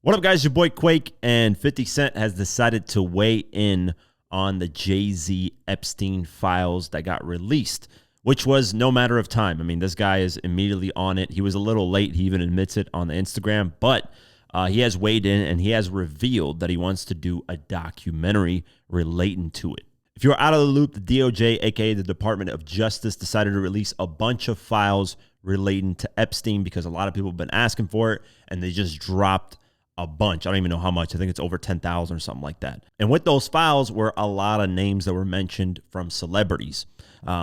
What up, guys? Your boy Quake, and 50 Cent has decided to weigh in on the Jay-Z Epstein files that got released, which was no matter of time. I mean, this guy is immediately on it. He was a little late. He even admits it on the Instagram, but he has weighed in and he has revealed that he wants to do a documentary relating to it. If you're out of the loop, the DOJ, aka the Department of Justice, decided to release a bunch of files relating to Epstein because a lot of people have been asking for it, and they just dropped a bunch. I don't even know how much. I think it's over 10,000 or something like that. And with those files were a lot of names that were mentioned from celebrities.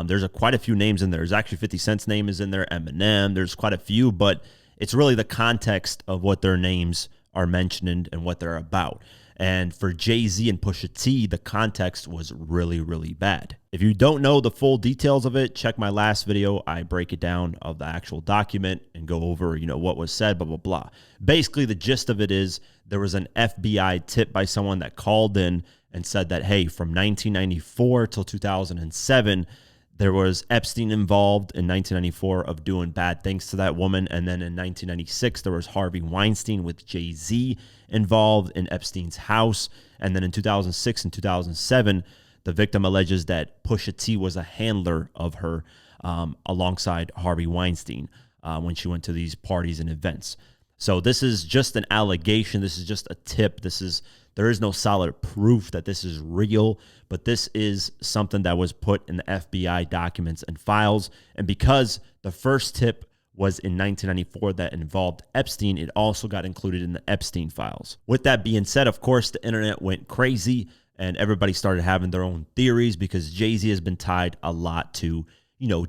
There's quite a few names in there. There's actually 50 Cent's name is in there, Eminem. There's quite a few, but it's really the context of what their names are mentioned and what they're about. And for Jay-Z and Pusha T, the context was really, really bad. If you don't know the full details of it, check my last video. I break it down of the actual document and go over, what was said, blah, blah, blah. Basically, the gist of it is there was an FBI tip by someone that called in and said that, hey, from 1994 till 2007, there was Epstein involved in 1994 of doing bad things to that woman. And then in 1996, there was Harvey Weinstein with Jay-Z involved in Epstein's house. And then in 2006 and 2007, the victim alleges that Pusha T was a handler of her alongside Harvey Weinstein when she went to these parties and events. So this is just an allegation. This is just a tip. There is no solid proof that this is real, but this is something that was put in the FBI documents and files. And because the first tip was in 1994 that involved Epstein, it also got included in the Epstein files. With that being said, of course, the internet went crazy and everybody started having their own theories because Jay-Z has been tied a lot to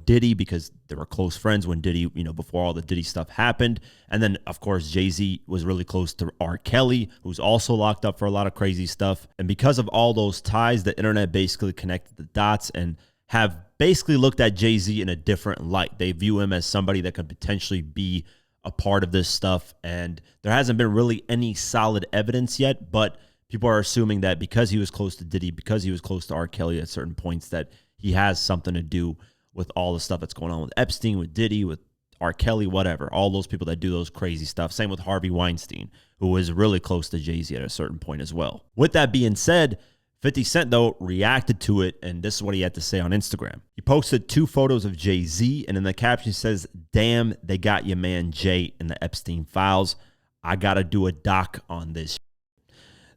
Diddy, because they were close friends when Diddy, before all the Diddy stuff happened. And then, of course, Jay-Z was really close to R. Kelly, who's also locked up for a lot of crazy stuff. And because of all those ties, the internet basically connected the dots and have basically looked at Jay-Z in a different light. They view him as somebody that could potentially be a part of this stuff. And there hasn't been really any solid evidence yet, but people are assuming that because he was close to Diddy, because he was close to R. Kelly at certain points, that he has something to do with all the stuff that's going on with Epstein, with Diddy, with R. Kelly, whatever. All those people that do those crazy stuff. Same with Harvey Weinstein, who was really close to Jay-Z at a certain point as well. With that being said, 50 Cent, though, reacted to it, and this is what he had to say on Instagram. He posted 2 photos of Jay-Z, and in the caption says, "Damn, they got your man Jay in the Epstein files. I got to do a doc on this."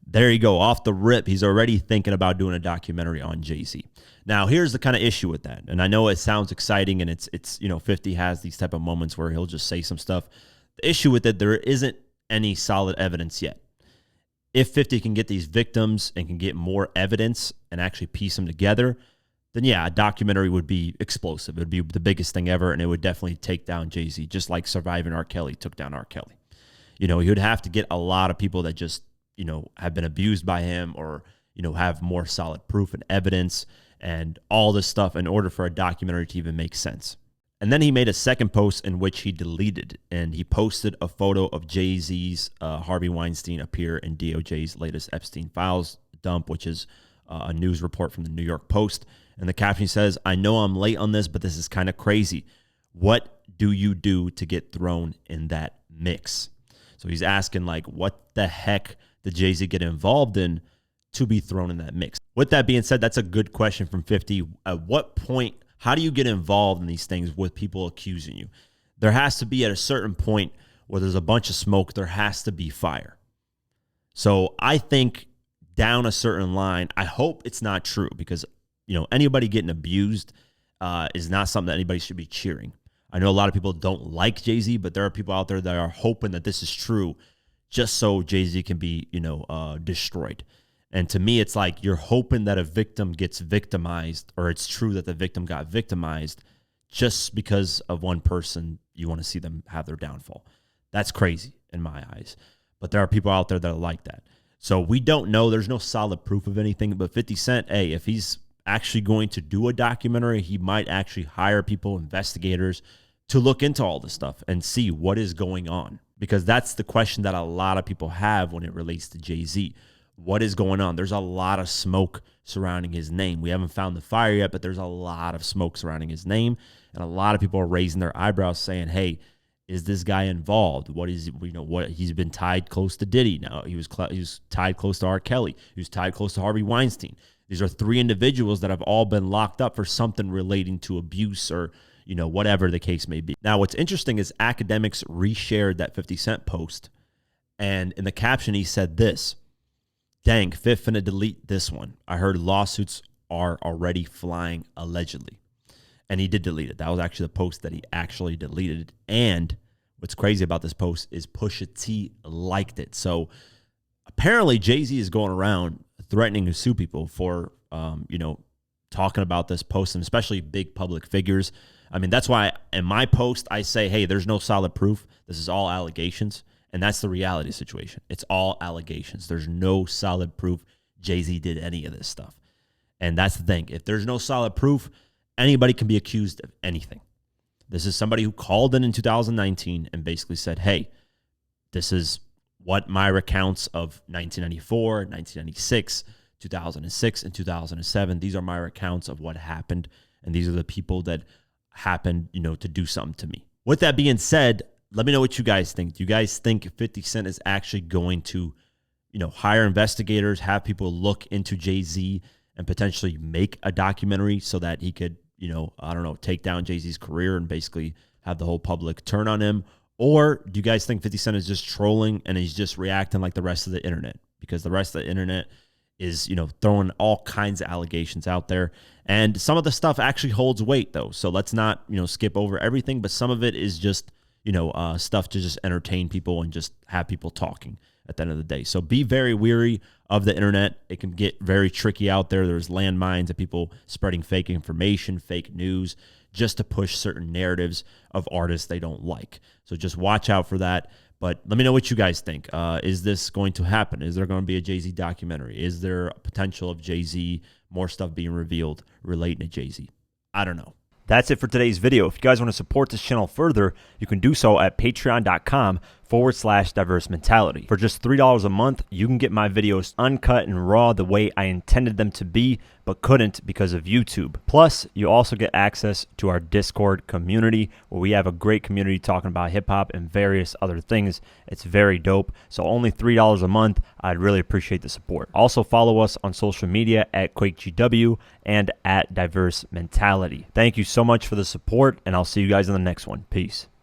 There you go. Off the rip, he's already thinking about doing a documentary on Jay-Z. Now, here's the kind of issue with that. And I know it sounds exciting, and it's 50 has these type of moments where he'll just say some stuff. The issue with it, there isn't any solid evidence yet. If 50 can get these victims and can get more evidence and actually piece them together, then yeah, a documentary would be explosive. It would be the biggest thing ever, and it would definitely take down Jay-Z, just like Surviving R. Kelly took down R. Kelly. He would have to get a lot of people that just have been abused by him, or, have more solid proof and evidence and all this stuff in order for a documentary to even make sense. And then he made a second post in which he deleted, and he posted a photo of Jay-Z's Harvey Weinstein appear in DOJ's latest Epstein files dump, which is a news report from the New York Post. And the caption says, "I know I'm late on this, but this is kind of crazy. What do you do to get thrown in that mix?" So he's asking, like, what the heck did Jay-Z get involved in to be thrown in that mix? With that being said, that's a good question from 50. At what point, how do you get involved in these things with people accusing you? There has to be, at a certain point where there's a bunch of smoke, there has to be fire. So I think down a certain line, I hope it's not true, because anybody getting abused is not something that anybody should be cheering. I know a lot of people don't like Jay-Z, but there are people out there that are hoping that this is true just so Jay-Z can be, destroyed. And to me, it's like you're hoping that a victim gets victimized, or it's true that the victim got victimized just because of one person. You want to see them have their downfall. That's crazy in my eyes. But there are people out there that are like that. So we don't know. There's no solid proof of anything. But 50 Cent, hey, if he's actually going to do a documentary, he might actually hire people, investigators, to look into all this stuff and see what is going on. Because that's the question that a lot of people have when it relates to Jay-Z. What is going on? There's a lot of smoke surrounding his name. We haven't found the fire yet, but there's a lot of smoke surrounding his name. And a lot of people are raising their eyebrows saying, hey, Is this guy involved? What he's been tied close to Diddy. Now he was tied close to R. Kelly. He was tied close to Harvey Weinstein. These are 3 individuals that have all been locked up for something relating to abuse or, whatever the case may be. Now, what's interesting is academics reshared that 50 Cent post. And in the caption, he said this: "Dang, Fifth finna delete this one. I heard lawsuits are already flying, allegedly." And he did delete it. That was actually the post that he actually deleted. And what's crazy about this post is Pusha T liked it. So apparently Jay-Z is going around threatening to sue people for, talking about this post, and especially big public figures. I mean, that's why in my post, I say, hey, there's no solid proof. This is all allegations. And that's the reality situation. It's all allegations. There's no solid proof Jay-Z did any of this stuff. And that's the thing. If there's no solid proof, anybody can be accused of anything. This is somebody who called in 2019 and basically said, hey, this is what my recounts of 1994, 1996, 2006, and 2007. These are my recounts of what happened. And these are the people that happened, to do something to me. With that being said, let me know what you guys think. Do you guys think 50 Cent is actually going to, hire investigators, have people look into Jay-Z and potentially make a documentary so that he could, take down Jay-Z's career and basically have the whole public turn on him? Or do you guys think 50 Cent is just trolling and he's just reacting like the rest of the internet? Because the rest of the internet is, throwing all kinds of allegations out there. And some of the stuff actually holds weight, though. So let's not, skip over everything. But some of it is just, stuff to just entertain people and just have people talking at the end of the day. So be very weary of the internet. It can get very tricky out there. There's landmines of people spreading fake information, fake news, just to push certain narratives of artists they don't like. So just watch out for that. But let me know what you guys think. Is this going to happen? Is there going to be a Jay-Z documentary? Is there a potential of Jay-Z, more stuff being revealed relating to Jay-Z? I don't know. That's it for today's video. If you guys want to support this channel further, you can do so at patreon.com/diverse mentality. For just $3 a month, you can get my videos uncut and raw the way I intended them to be, but couldn't because of YouTube. Plus, you also get access to our Discord community, where we have a great community talking about hip-hop and various other things. It's very dope. So only $3 a month. I'd really appreciate the support. Also follow us on social media at QuakeGW and at Diverse Mentality. Thank you so much for the support, and I'll see you guys in the next one. Peace.